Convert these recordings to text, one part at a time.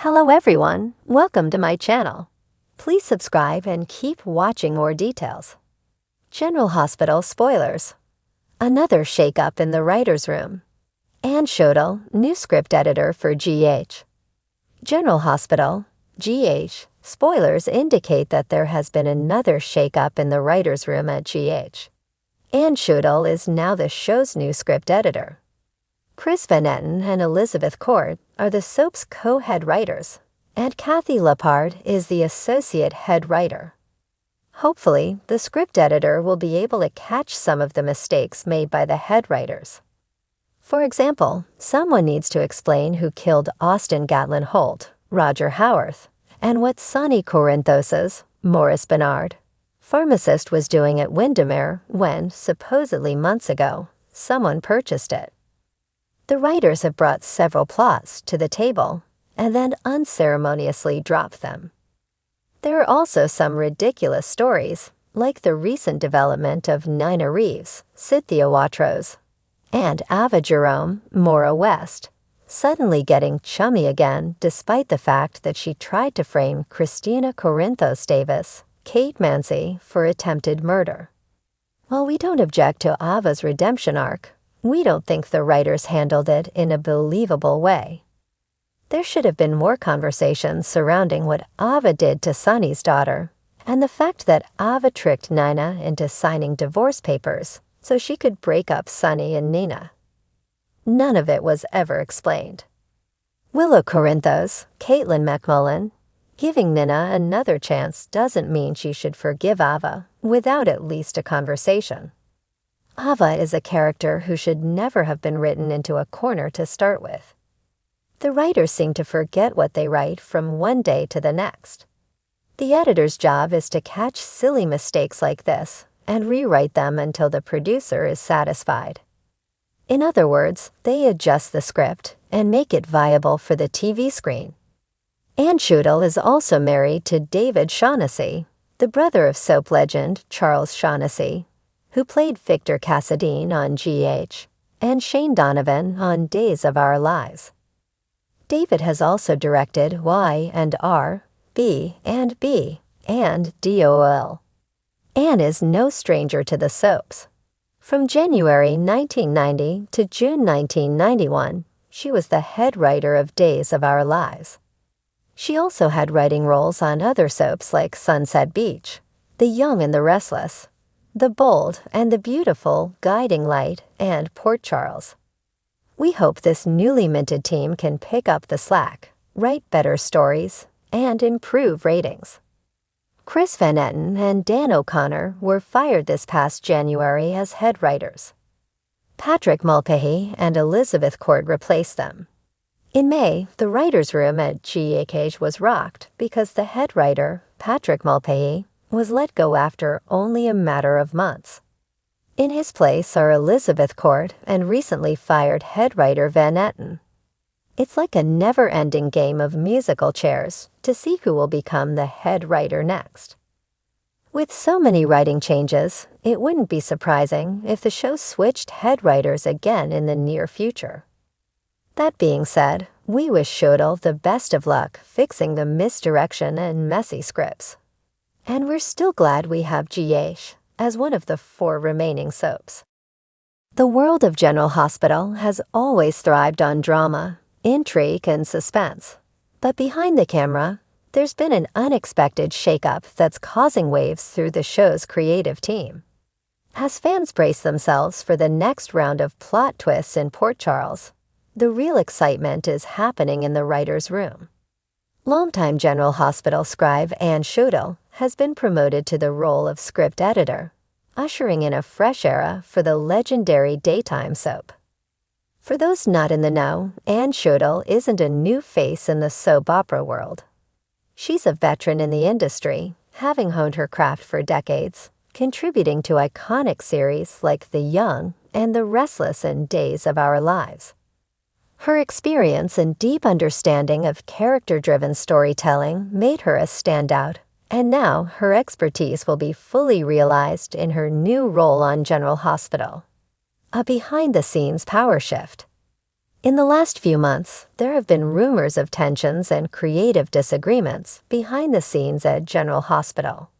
Hello everyone, welcome to my channel. Please subscribe and keep watching more details. General Hospital spoilers. Another shakeup in the writer's room. And Shoettle, new script editor for GH. General Hospital, GH, spoilers indicate that there has been another shakeup in the writer's room at GH. And Shoettle is now the show's new script editor. Chris Van Etten and Elizabeth Court are the soap's co-head writers, and Kathy Lepard is the associate head writer. Hopefully, the script editor will be able to catch some of the mistakes made by the head writers. For example, someone needs to explain who killed Austin Gatlin Holt, Roger Howarth, and what Sonny Corinthos's, Morris Bernard, pharmacist was doing at Windermere when, supposedly months ago, someone purchased it. The writers have brought several plots to the table and then unceremoniously dropped them. There are also some ridiculous stories, like the recent development of Nina Reeves, Cynthia Watrous, and Ava Jerome, Maura West, suddenly getting chummy again despite the fact that she tried to frame Christina Corinthos Davis, Kate Mansi, for attempted murder. While we don't object to Ava's redemption arc, we don't think the writers handled it in a believable way. There should have been more conversations surrounding what Ava did to Sonny's daughter, and the fact that Ava tricked Nina into signing divorce papers so she could break up Sonny and Nina. None of it was ever explained. Willow Corinthos, Caitlin McMullen, giving Nina another chance doesn't mean she should forgive Ava without at least a conversation. Ava is a character who should never have been written into a corner to start with. The writers seem to forget what they write from one day to the next. The editor's job is to catch silly mistakes like this and rewrite them until the producer is satisfied. In other words, they adjust the script and make it viable for the TV screen. Anne Shoettle is also married to David Shaughnessy, the brother of soap legend Charles Shaughnessy, who played Victor Cassadine on GH, and Shane Donovan on Days of Our Lives. David has also directed Y and R, B and B, and DOL. Anne is no stranger to the soaps. From January 1990 to June 1991, she was the head writer of Days of Our Lives. She also had writing roles on other soaps like Sunset Beach, The Young and the Restless, The Bold and the Beautiful, Guiding Light, and Port Charles. We hope this newly minted team can pick up the slack, write better stories, and improve ratings. Chris Van Etten and Dan O'Connor were fired this past January as head writers. Patrick Mulcahy and Elizabeth Court replaced them. In May, the writer's room at GH was rocked because the head writer, Patrick Mulcahy, was let go after only a matter of months. In his place are Elizabeth Court and recently fired head writer Van Etten. It's like a never-ending game of musical chairs to see who will become the head writer next. With so many writing changes, it wouldn't be surprising if the show switched head writers again in the near future. That being said, we wish Shoettle the best of luck fixing the misdirection and messy scripts. And we're still glad we have GH as one of the 4 remaining soaps. The world of General Hospital has always thrived on drama, intrigue, and suspense. But behind the camera, there's been an unexpected shakeup that's causing waves through the show's creative team. As fans brace themselves for the next round of plot twists in Port Charles, the real excitement is happening in the writer's room. Longtime General Hospital scribe Anne Shoettle has been promoted to the role of script editor, ushering in a fresh era for the legendary daytime soap. For those not in the know, Anne Shoettle isn't a new face in the soap opera world. She's a veteran in the industry, having honed her craft for decades, contributing to iconic series like The Young and The Restless and Days of Our Lives. Her experience and deep understanding of character-driven storytelling made her a standout, and now her expertise will be fully realized in her new role on General Hospital. A behind-the-scenes power shift. In the last few months, there have been rumors of tensions and creative disagreements behind the scenes at General Hospital.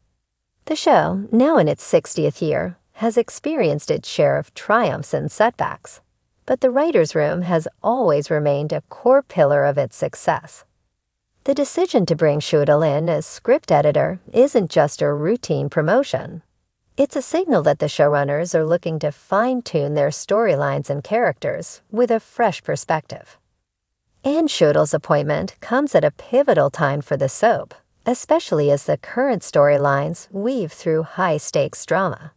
The show, now in its 60th year, has experienced its share of triumphs and setbacks, but the writers' room has always remained a core pillar of its success. The decision to bring Shoettle in as script editor isn't just a routine promotion. It's a signal that the showrunners are looking to fine-tune their storylines and characters with a fresh perspective. And Shoettle's appointment comes at a pivotal time for the soap, especially as the current storylines weave through high-stakes drama.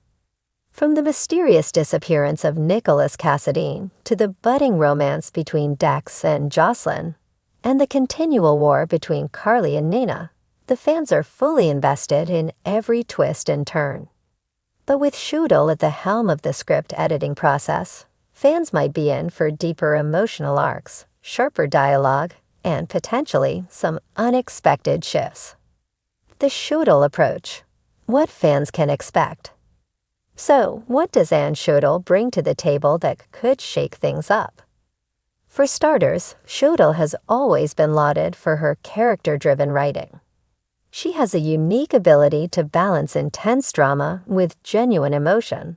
From the mysterious disappearance of Nicholas Cassadine to the budding romance between Dex and Jocelyn, and the continual war between Carly and Nina, the fans are fully invested in every twist and turn. But with Shoettle at the helm of the script editing process, fans might be in for deeper emotional arcs, sharper dialogue, and potentially some unexpected shifts. The Shoettle approach. What fans can expect. So, what does Anne Shoettle bring to the table that could shake things up? For starters, Shoettle has always been lauded for her character-driven writing. She has a unique ability to balance intense drama with genuine emotion,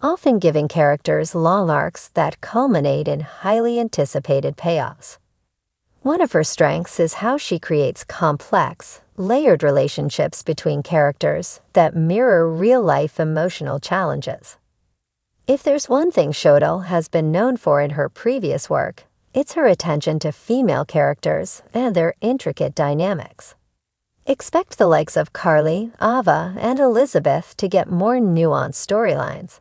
often giving characters long arcs that culminate in highly anticipated payoffs. One of her strengths is how she creates complex, layered relationships between characters that mirror real-life emotional challenges. If there's one thing Shoettle has been known for in her previous work, it's her attention to female characters and their intricate dynamics. Expect the likes of Carly, Ava, and Elizabeth to get more nuanced storylines.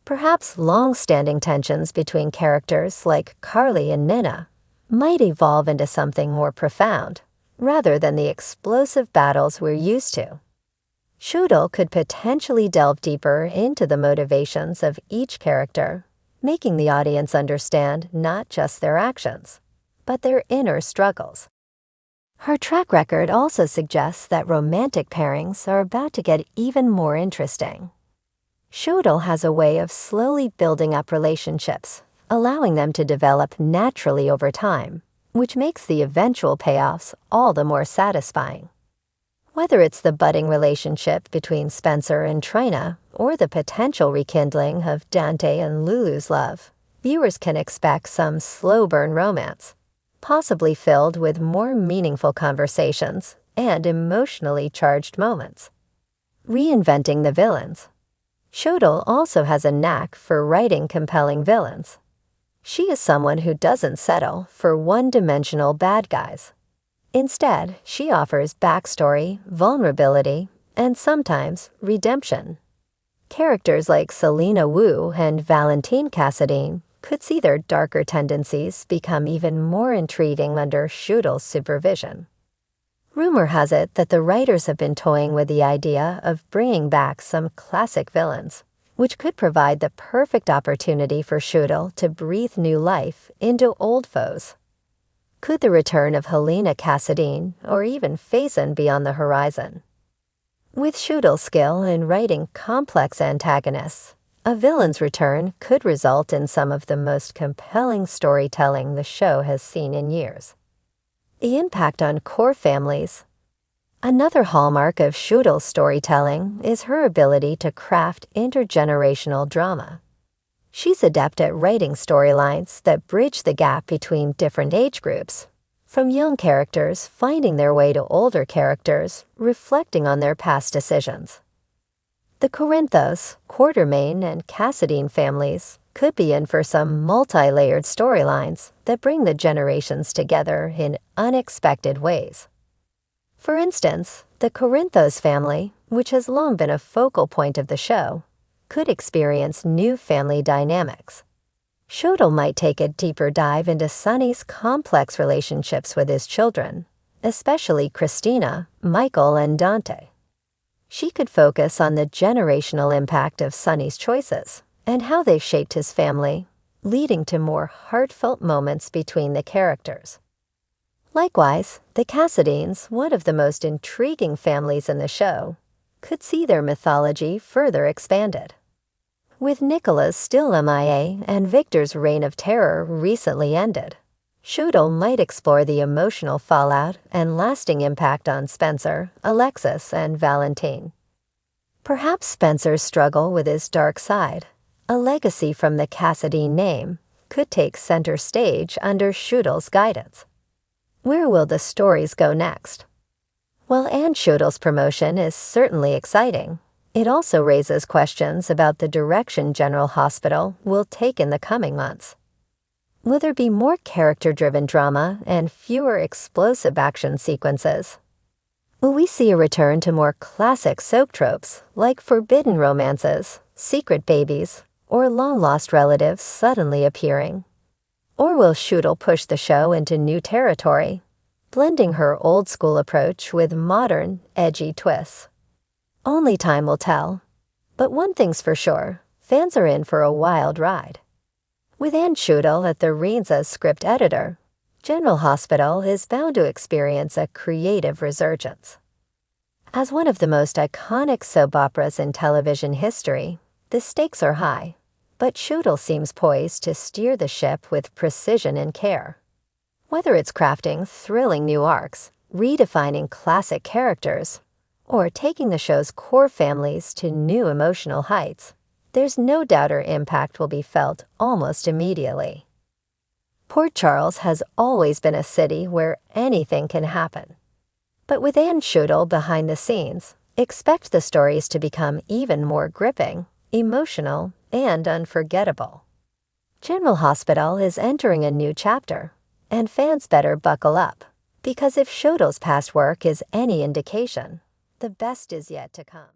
Perhaps long-standing tensions between characters like Carly and Nina might evolve into something more profound, rather than the explosive battles we're used to. Shoettle could potentially delve deeper into the motivations of each character, making the audience understand not just their actions, but their inner struggles. Her track record also suggests that romantic pairings are about to get even more interesting. Shoettle has a way of slowly building up relationships, allowing them to develop naturally over time, which makes the eventual payoffs all the more satisfying. Whether it's the budding relationship between Spencer and Trina, or the potential rekindling of Dante and Lulu's love, viewers can expect some slow-burn romance, possibly filled with more meaningful conversations and emotionally charged moments. Reinventing the villains. Shoettle also has a knack for writing compelling villains. She is someone who doesn't settle for one-dimensional bad guys. Instead, she offers backstory, vulnerability, and sometimes redemption. Characters like Selena Wu and Valentine Cassadine could see their darker tendencies become even more intriguing under Shoettle's supervision. Rumor has it that the writers have been toying with the idea of bringing back some classic villains, which could provide the perfect opportunity for Shoettle to breathe new life into old foes. Could the return of Helena Cassadine or even Faison be on the horizon? With Shoettle's skill in writing complex antagonists, a villain's return could result in some of the most compelling storytelling the show has seen in years. The impact on core families. Another hallmark of Shoettle's storytelling is her ability to craft intergenerational drama. She's adept at writing storylines that bridge the gap between different age groups, from young characters finding their way to older characters reflecting on their past decisions. The Corinthos, Quartermaine, and Cassadine families could be in for some multi-layered storylines that bring the generations together in unexpected ways. For instance, the Corinthos family, which has long been a focal point of the show, could experience new family dynamics. Shoettle might take a deeper dive into Sonny's complex relationships with his children, especially Christina, Michael, and Dante. She could focus on the generational impact of Sonny's choices and how they've shaped his family, leading to more heartfelt moments between the characters. Likewise, the Cassadines, one of the most intriguing families in the show, could see their mythology further expanded. With Nicola's still MIA and Victor's reign of terror recently ended, Shoottle might explore the emotional fallout and lasting impact on Spencer, Alexis, and Valentine. Perhaps Spencer's struggle with his dark side, a legacy from the Cassidy name, could take center stage under Shootle's guidance. Where will the stories go next? While Anne Shootle's promotion is certainly exciting, it also raises questions about the direction General Hospital will take in the coming months. Will there be more character-driven drama and fewer explosive action sequences? Will we see a return to more classic soap tropes like forbidden romances, secret babies, or long-lost relatives suddenly appearing? Or will Shoottle push the show into new territory, blending her old-school approach with modern, edgy twists? Only time will tell. But one thing's for sure, fans are in for a wild ride. With Anne Shoottle at the Renza's script editor, General Hospital is bound to experience a creative resurgence. As one of the most iconic soap operas in television history, the stakes are high, but Shoottle seems poised to steer the ship with precision and care. Whether it's crafting thrilling new arcs, redefining classic characters, or taking the show's core families to new emotional heights, there's no doubt her impact will be felt almost immediately. Port Charles has always been a city where anything can happen. But with Anne Shoottle behind the scenes, expect the stories to become even more gripping, emotional, and unforgettable. General Hospital is entering a new chapter, and fans better buckle up, because if Shoettle's past work is any indication, the best is yet to come.